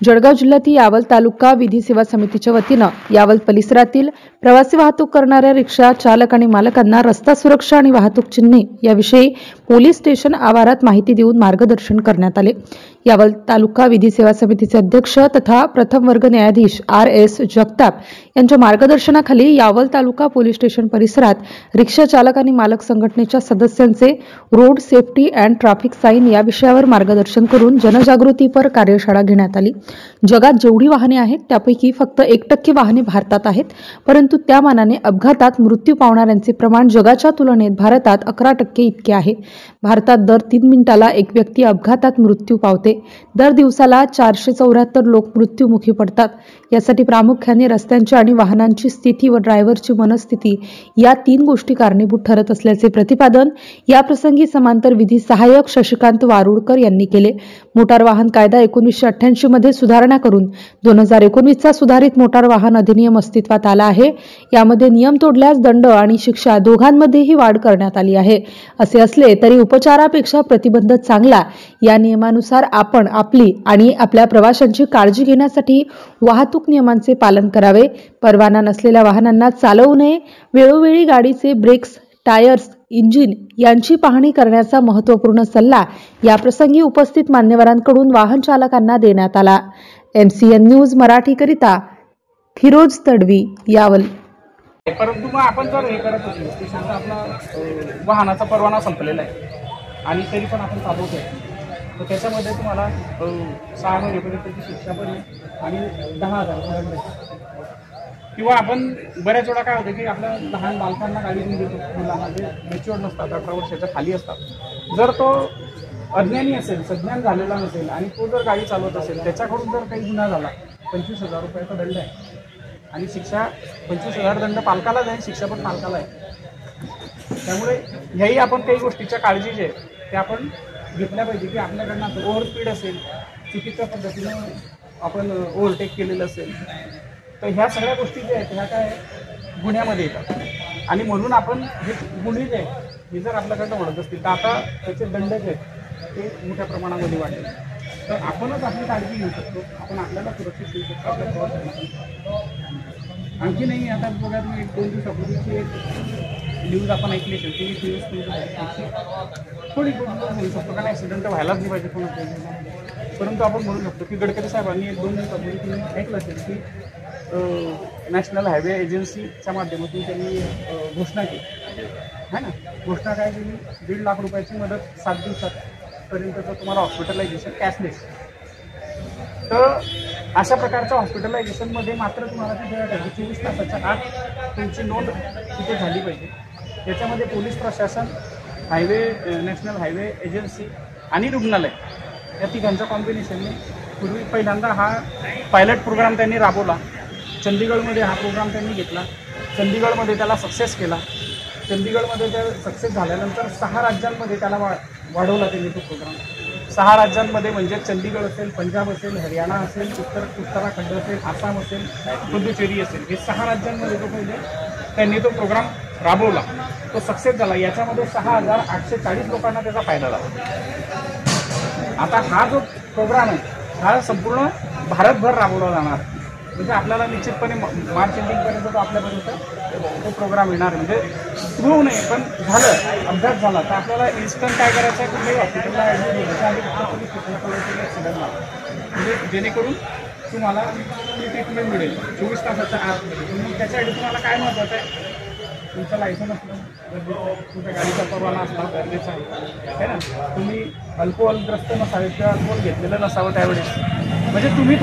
जळगाव जिल्ह्यातील यावल तालुका विधी सेवा समितीच्या वतीनं यावल परिसरातील प्रवासी वाहतूक करणाऱ्या रिक्षा चालक आणि मालकांना रस्ता सुरक्षा आणि वाहतूक चिन्हे याविषयी पोलीस स्टेशन आवारात माहिती देऊन मार्गदर्शन करण्यात आले। यावल तालुका विधी सेवा समितीचे अध्यक्ष तथा प्रथम वर्ग न्यायाधीश R.S. जगताप यांच्या मार्गदर्शनाखाली यावल तालुका पोलीस स्टेशन परिसरात रिक्षा चालक आणि मालक संघटनेच्या सदस्यांचे road safety and traffic sign या विषयावर मार्गदर्शन करून जनजागृतीपर कार्यशाळा घेण्यात आली। जगात जेवढी वाहने आहेत त्यापैकी फक्त 1% वाहने भारतात आहेत, परंतु त्या मानाने अपघातात मृत्यू पावणाऱ्यांचे प्रमाण जगाच्या तुलनेत भारतात 11% इतके आहे। भारतात दर 3 मिनिटाला एक व्यक्ती अपघातात मृत्यू पावते। दर दिवसाला 474 लोक मृत्युमुखी पडतात। यासाठी प्रामुख्याने रस्त्यांची आणि वाहनांची स्थिती व ड्रायव्हरची मनस्थिती या 3 गोष्टी कारणीभूत ठरत असल्याचे प्रतिपादन या प्रसंगी समांतर विधी सहाय्यक शशिकांत वारुडकर यांनी केले। मोटार वाहन कायदा 1988 मध्ये सुधारणा करून 2019 चा सुधारित मोटार वाहन अधिनियम अस्तित्वात आला आहे। यामध्ये नियम तोडल्यास दंड आणि शिक्षा दोघांमध्येही वाढ करण्यात आली आहे। असे असले तरी उपचारापेक्षा प्रतिबंध चांगला। या नियमानुसार आपण आपली आणि आपल्या प्रवाशांची काळजी घेण्यासाठी वाहतूक नियमांचे पालन करावे। परवाना नसलेल्या वाहनांना चालवू नये। वेळोवेळी गाडीचे ब्रेक्स, टायर्स, इंजिन यांची पाहणी करण्याचा महत्त्वपूर्ण सल्ला या प्रसंगी उपस्थित मान्यवरांकडून वाहन चालकांना देण्यात आला। MCN न्यूज मराठी करिता फिरोज तडवी, यावल। परंतु मग आपण जर हे करत असेल की समजा आपला वाहनाचा परवाना संपलेला आहे आणि तरी पण आपण चालवतोय, तर त्याच्यामध्ये तुम्हाला 6 महिन्यापर्यंतची शिक्षा पण आणि 10,000 दंड। किंवा आपण बऱ्याच वेळा काय होतं की आपल्या लहान बालकांना गाडी घेऊन देतो, मुलांना जे मॅच्युअर्ड नसतात, 18 वर्षाच्या खाली असतात। जर तो अज्ञानी असेल, सज्ञान झालेला नसेल आणि तो जर गाडी चालवत असेल, त्याच्याकडून जर काही गुन्हा झाला 25,000 रुपयाचा दंड आहे आणि शिक्षा 25,000 दंड पालकाला जाईल, शिक्षा पण पालकाला आहे। त्यामुळे ह्याही आपण काही गोष्टीच्या काळजी जे ते आपण घेतल्या पाहिजे की आपल्याकडनं ओव्हर स्पीड असेल, चुकीच्या पद्धतीनं आपण ओव्हरटेक केलेलं असेल, तर ह्या सगळ्या गोष्टी ज्या आहेत ह्या काय गुन्ह्यामध्ये येतात। आणि म्हणून आपण हे गुन्हे जे आहेत हे जर आपल्याकडनं वाढत असतील तर आता त्याचे दंड जे आहेत ते मोठ्या प्रमाणामध्ये वाढले, तर आपणच आपली काळजी घेऊ शकतो, आपण आपल्याला सुरक्षित ठेवू शकतो आपल्या प्रवासाला। आणखी नाही, आता बघा तुम्ही 1-2 दिवसापूर्वीची एक न्यूज आपण ऐकली असेल ती थोडी बोलू शकतो, कारण ॲक्सिडेंट तर व्हायलाच नाही पाहिजे कोणाच्या, परंतु आपण म्हणू शकतो की गडकरी साहेबांनी 1-2 दिवसापूर्वी तुम्ही ऐकलं असेल की नॅशनल हायवे एजन्सीच्या माध्यमातून त्यांनी घोषणा केली है ना। घोषणा काय केली, 1.5 लाख रुपयाची मदत 7 दिवसापर्यंतचं तुम्हाला हॉस्पिटलायझेशन कॅशलेस। तर अशा प्रकारच्या हॉस्पिटलायझेशनमध्ये मात्र तुम्हाला तिथे 24 तासाच्या आत तुमची नोंद तिथे झाली पाहिजे। त्याच्यामध्ये पोलीस प्रशासन, नॅशनल हायवे एजन्सी आणि रुग्णालय या तिघांच्या कॉम्बिनेशनने पूर्वी पहिल्यांदा हा पायलट प्रोग्राम त्यांनी राबवला। चंदीगडमध्ये हा प्रोग्राम त्यांनी घेतला, चंदीगडमध्ये त्याला सक्सेस केला। चंदीगडमध्ये त्या सक्सेस झाल्यानंतर 6 राज्यांमध्ये त्याला वाढवला त्यांनी तो प्रोग्राम। 6 राज्यांमध्ये म्हणजे चंदीगड असेल, पंजाब असेल, हरियाणा असेल, उत्तराखंड असेल, आसाम असेल, पुदुचेरी असेल, हे 6 राज्यांमध्ये तो पहिले त्यांनी तो प्रोग्राम राबवला, तो सक्सेस झाला। याच्यामध्ये 6,840 लोकांना त्याचा फायदा झाला। आता हा जो प्रोग्राम आहे हा संपूर्ण भारतभर राबवला जाणार, म्हणजे आपल्याला निश्चितपणे मार्च एंडिंगपर्यंत तो आपल्यापर्यंत तो प्रोग्राम येणार। म्हणजे प्रूव्ह नाही पण झालं, अपघात झाला तर आपल्याला इन्स्टंट काय करायचं आहे, कुठल्याही हॉस्पिटलला ॲडमिट होण्याच्या आधी पोलीस स्टेशनला ॲक्सिडेंट झाला, म्हणजे जेणेकरून तुम्हाला ट्रीटमेंट मिळेल 24 तासाच्या आत। मग त्याच्यासाठी तुम्हाला काय महत्त्वाचं आहे, तुमचं लायसन असणं गरजेचं आहे, तुमच्या गाडीचा परवाना असणं गरजेचं आहे ना। तुम्ही अल्कोहोलग्रस्त नसावे किंवा अल्कोहोल घेतलेलं नसावं त्यावेळेस, म्हणजे तुम्ही